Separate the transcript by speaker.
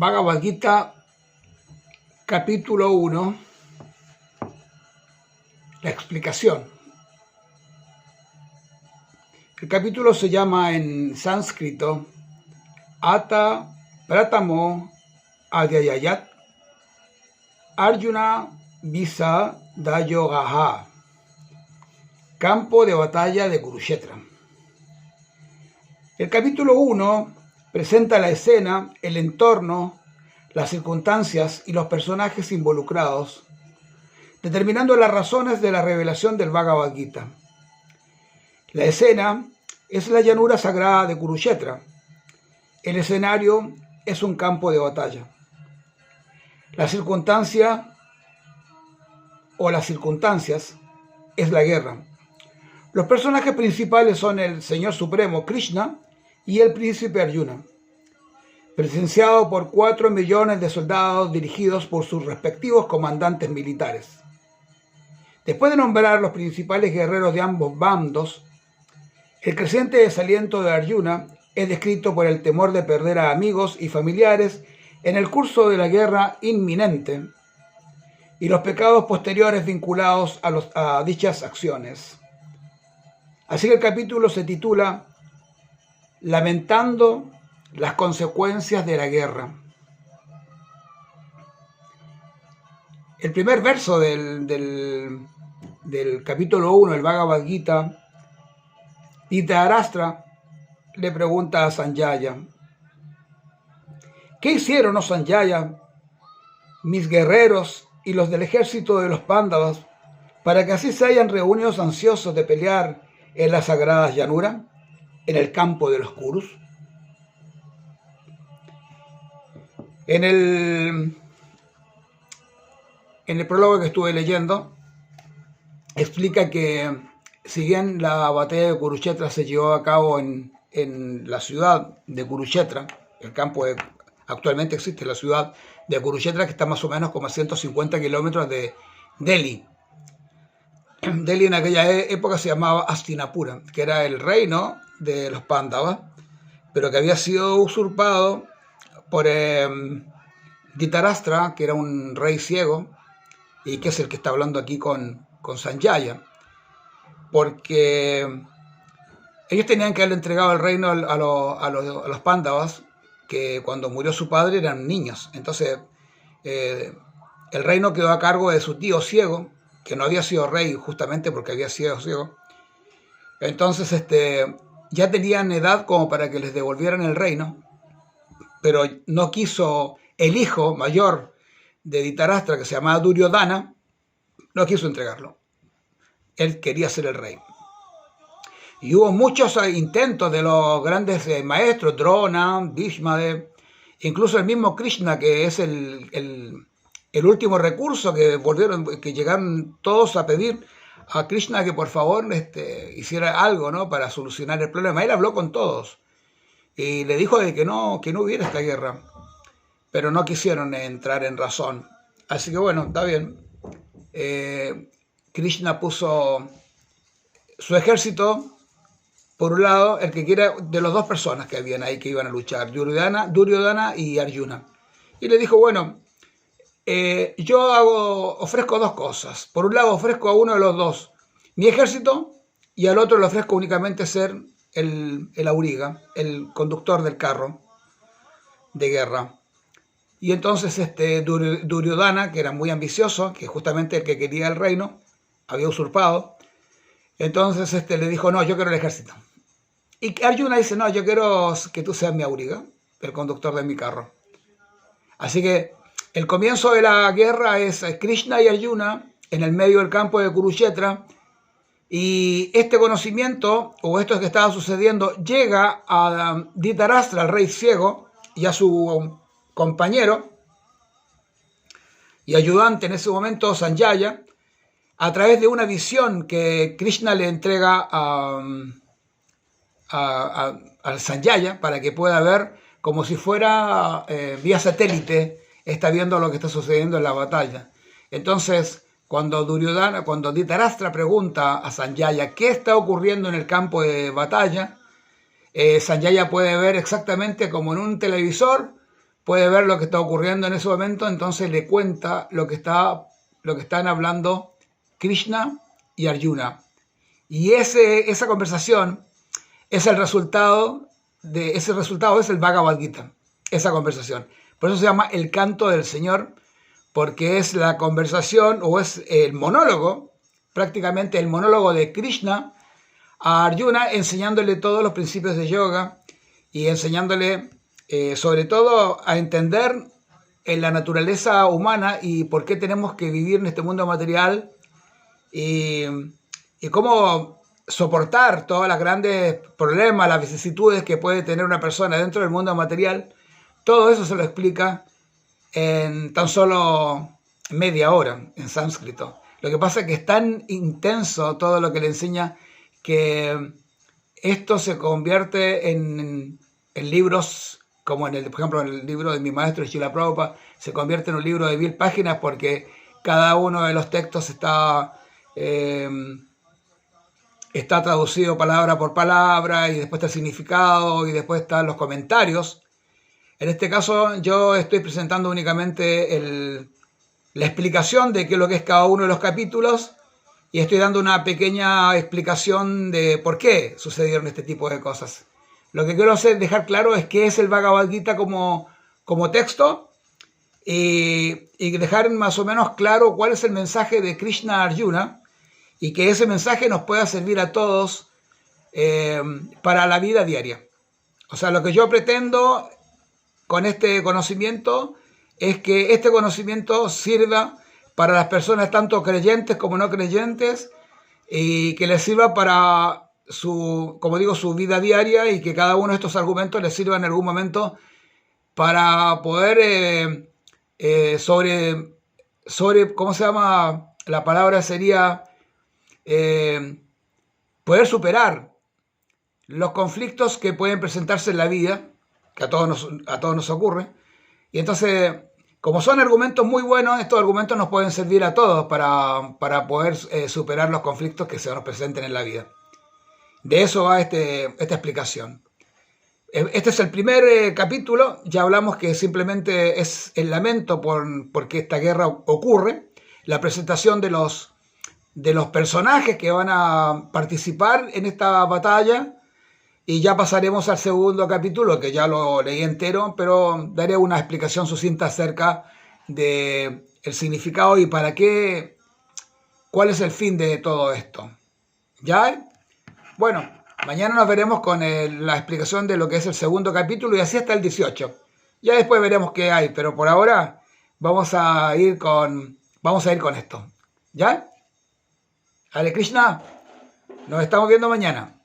Speaker 1: Bhagavad Gita, capítulo 1, la explicación. El capítulo se llama en sánscrito Ata Pratamo Adhyayat Arjuna Visa Dayogaha, campo de batalla de Kurukshetra. El capítulo 1 presenta la escena, el entorno, las circunstancias y los personajes involucrados, determinando las razones de la revelación del Bhagavad Gita. La escena es la llanura sagrada de Kurukshetra. El escenario es un campo de batalla. La circunstancia o las circunstancias es la guerra. Los personajes principales son el Señor Supremo Krishna y el príncipe Arjuna, presenciado por 4 millones de soldados dirigidos por sus respectivos comandantes militares. Después de nombrar los principales guerreros de ambos bandos, el creciente desaliento de Arjuna es descrito por el temor de perder a amigos y familiares en el curso de la guerra inminente y los pecados posteriores vinculados a dichas acciones. Así que el capítulo se titula Lamentando las consecuencias de la guerra. El primer verso del capítulo 1 del Bhagavad Gita, Dhritarashtra le pregunta a Sanjaya: ¿qué hicieron, oh Sanjaya, mis guerreros y los del ejército de los Pándavas, para que así se hayan reunido ansiosos de pelear en la sagrada llanura, en el campo de los Kurus? En el prólogo que estuve leyendo, explica que si bien la batalla de Kurukshetra se llevó a cabo en la ciudad de Kurukshetra, actualmente existe la ciudad de Kurukshetra, que está más o menos como a 150 kilómetros de Delhi. Delhi en aquella época se llamaba Hastinapura, que era el reino de los Pándavas, pero que había sido usurpado por Dhritarashtra, que era un rey ciego, y que es el que está hablando aquí con Sanjaya, porque ellos tenían que haberle entregado el reino a los Pándavas, que cuando murió su padre eran niños. Entonces el reino quedó a cargo de su tío ciego, que no había sido rey justamente porque había sido ciego. Entonces ya tenían edad como para que les devolvieran el reino, pero no quiso el hijo mayor de Dhritarashtra, que se llamaba Duryodhana, no quiso entregarlo. Él quería ser el rey. Y hubo muchos intentos de los grandes maestros, Drona, Bhishmadev, incluso el mismo Krishna, que es el último recurso, que llegaron todos a pedir a Krishna que por favor hiciera algo, ¿no?, para solucionar el problema. Él habló con todos y le dijo de que no hubiera esta guerra, pero no quisieron entrar en razón. Así que bueno, está bien. Krishna puso su ejército por un lado, el que quiera, de las dos personas que habían ahí que iban a luchar, Duryodhana y Arjuna. Y le dijo: bueno, yo ofrezco dos cosas. Por un lado, ofrezco a uno de los dos mi ejército, y al otro le ofrezco únicamente ser el auriga, el conductor del carro de guerra. Y entonces Duryodhana, que era muy ambicioso, que justamente el que quería el reino, había usurpado, entonces le dijo: no, yo quiero el ejército. Y Arjuna dice: no, yo quiero que tú seas mi auriga, el conductor de mi carro. Así que el comienzo de la guerra es Krishna y Arjuna en el medio del campo de Kurukshetra, y este conocimiento, o esto que estaba sucediendo, llega a Dhritarashtra, el rey ciego, y a su compañero y ayudante en ese momento, Sanjaya, a través de una visión que Krishna le entrega al Sanjaya, para que pueda ver como si fuera vía satélite, está viendo lo que está sucediendo en la batalla. Entonces, cuando Dhritarashtra pregunta a Sanjaya qué está ocurriendo en el campo de batalla, Sanjaya puede ver exactamente como en un televisor puede ver lo que está ocurriendo en ese momento, entonces le cuenta lo que están hablando Krishna y Arjuna. Y esa conversación es el resultado ese resultado es el Bhagavad Gita, esa conversación. Por eso se llama el canto del Señor, porque es la conversación o es el monólogo, prácticamente el monólogo de Krishna a Arjuna, enseñándole todos los principios de yoga y enseñándole sobre todo a entender la naturaleza humana y por qué tenemos que vivir en este mundo material y cómo soportar todos los grandes problemas, las vicisitudes que puede tener una persona dentro del mundo material. Todo eso se lo explica en tan solo media hora en sánscrito. Lo que pasa es que es tan intenso todo lo que le enseña que esto se convierte en libros, como por ejemplo en el libro de mi maestro Srila Prabhupada, se convierte en un libro de 1000 páginas porque cada uno de los textos está traducido palabra por palabra y después está el significado y después están los comentarios. En este caso yo estoy presentando únicamente la explicación de qué es lo que es cada uno de los capítulos y estoy dando una pequeña explicación de por qué sucedieron este tipo de cosas. Lo que quiero dejar claro es qué es el Bhagavad Gita como texto y dejar más o menos claro cuál es el mensaje de Krishna a Arjuna y que ese mensaje nos pueda servir a todos para la vida diaria. O sea, lo que yo pretendo con este conocimiento es que este conocimiento sirva para las personas tanto creyentes como no creyentes y que les sirva para su vida diaria y que cada uno de estos argumentos les sirva en algún momento para poder ¿cómo se llama? La palabra sería poder superar los conflictos que pueden presentarse en la vida, que a todos nos ocurre. Y entonces, como son argumentos muy buenos, estos argumentos nos pueden servir a todos para poder superar los conflictos que se nos presenten en la vida. De eso va esta explicación. Este es el primer capítulo, ya hablamos que simplemente es el lamento porque esta guerra ocurre, la presentación de los personajes que van a participar en esta batalla, y ya pasaremos al segundo capítulo, que ya lo leí entero, pero daré una explicación sucinta acerca del significado y cuál es el fin de todo esto. ¿Ya? Bueno, mañana nos veremos con la explicación de lo que es el segundo capítulo y así hasta el 18. Ya después veremos qué hay, pero por ahora vamos a ir con esto. ¿Ya? Hare Krishna, nos estamos viendo mañana.